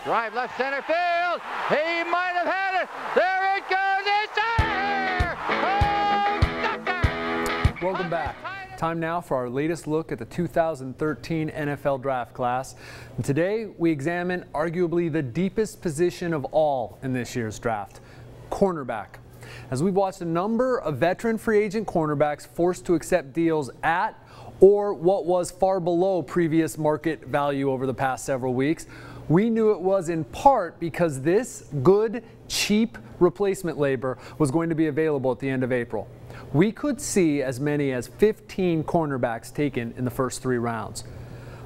Drive left center field. He might have had it. There it goes. It's there. Oh, Welcome back. Time now for our latest look at the 2013 NFL Draft class. And today we examine arguably the deepest position of all in this year's draft, cornerback. As we've watched a number of veteran free agent cornerbacks forced to accept deals at or what was far below previous market value over the past several weeks, we knew it was in part because this good, cheap replacement labor was going to be available at the end of April. We could see as many as 15 cornerbacks taken in the first 3 rounds.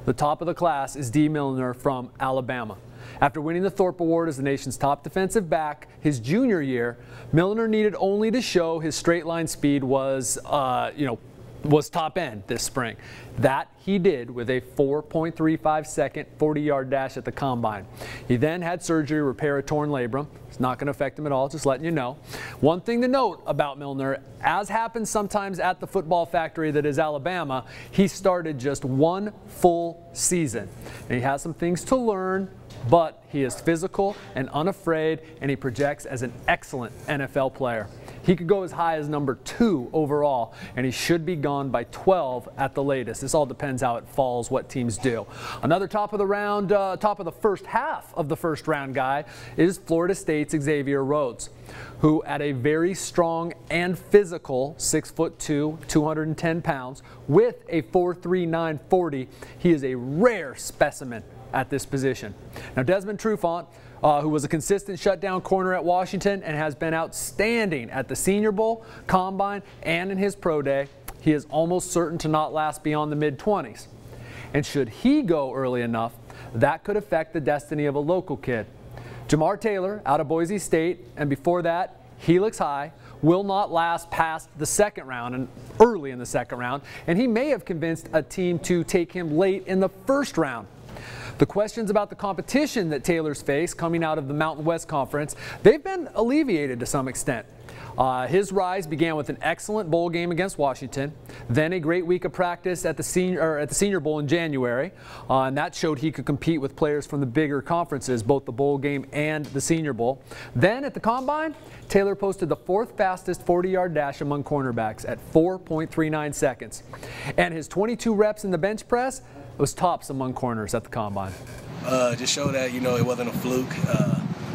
The top of the class is D. Milner from Alabama. After winning the Thorpe Award as the nation's top defensive back his junior year, Milner needed only to show his straight line speed was top end this spring. That he did with a 4.35 second 40-yard dash at the combine. He then had surgery to repair a torn labrum. It's not going to affect him at all, just letting you know. One thing to note about Milner, as happens sometimes at the football factory that is Alabama, he started just 1 full season. And he has some things to learn, but he is physical and unafraid, and he projects as an excellent NFL player. He could go as high as number 2 overall, and he should be gone by 12 at the latest. This all depends how it falls, what teams do. Another top of the first half of the first round guy is Florida State's Xavier Rhodes, who at a very strong and physical 6'2", 210 pounds, with a 4.39 40, he is a rare specimen at this position. Now Desmond Trufant, who was a consistent shutdown corner at Washington and has been outstanding at the Senior Bowl, Combine, and in his pro day, he is almost certain to not last beyond the mid-20s. And should he go early enough, that could affect the destiny of a local kid. Jamar Taylor out of Boise State, and before that, Helix High, will not last past the second round and early in the second round, and he may have convinced a team to take him late in the first round. The questions about the competition that Taylor's faced coming out of the Mountain West Conference, they've been alleviated to some extent. His rise began with an excellent bowl game against Washington, then a great week of practice at the Senior Bowl in January, and that showed he could compete with players from the bigger conferences, both the bowl game and the Senior Bowl. Then at the Combine, Taylor posted the 4th fastest 40-yard dash among cornerbacks at 4.39 seconds, and his 22 reps in the bench press was tops among corners at the Combine. Just show that, it wasn't a fluke.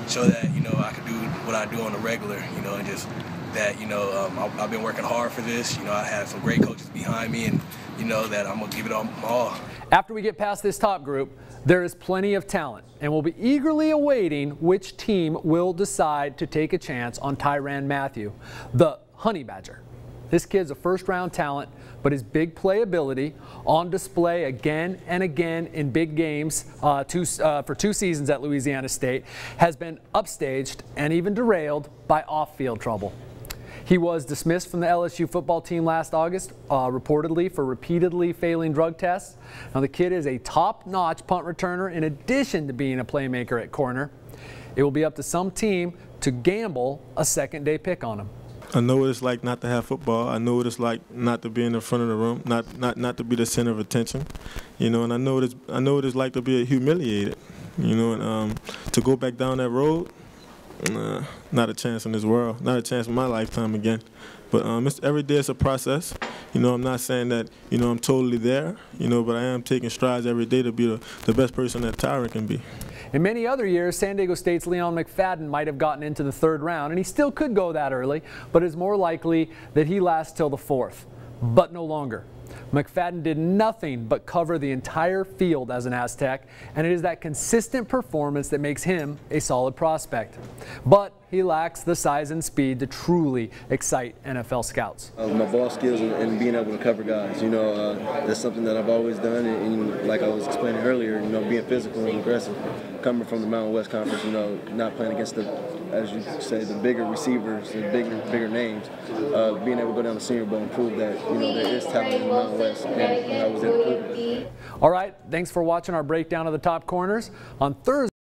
Show that, I could do what I do on the regular, and just that, I've been working hard for this. I have some great coaches behind me, and, that I'm going to give it all. After we get past this top group, there is plenty of talent, and we'll be eagerly awaiting which team will decide to take a chance on Tyrann Mathieu, the Honey Badger. This kid's a first-round talent, but his big playability on display again and again in big games for 2 seasons at Louisiana State has been upstaged and even derailed by off-field trouble. He was dismissed from the LSU football team last August, reportedly for repeatedly failing drug tests. Now the kid is a top-notch punt returner in addition to being a playmaker at corner. It will be up to some team to gamble a second-day pick on him. I know what it's like not to have football. I know what it's like not to be in the front of the room, not to be the center of attention, and I know what it's like to be humiliated, and to go back down that road, not a chance in this world, not a chance in my lifetime again. But every day it's a process. I'm not saying that I'm totally there, but I am taking strides every day to be the best person that Tyrann can be. In many other years, San Diego State's Leon McFadden might have gotten into the 3rd round, and he still could go that early, but it's more likely that he lasts till the 4th, but no longer. McFadden did nothing but cover the entire field as an Aztec, and it is that consistent performance that makes him a solid prospect. But he lacks the size and speed to truly excite NFL scouts. My ball skills and being able to cover guys, that's something that I've always done, and like I was explaining earlier, being physical and aggressive, coming from the Mountain West Conference, not playing against as you say, the bigger receivers, the bigger names, being able to go down the Senior Bowl and prove that, there is talent in the Mountain West, and I was able to prove it. All right, thanks for watching our breakdown of the top corners. On Thursday,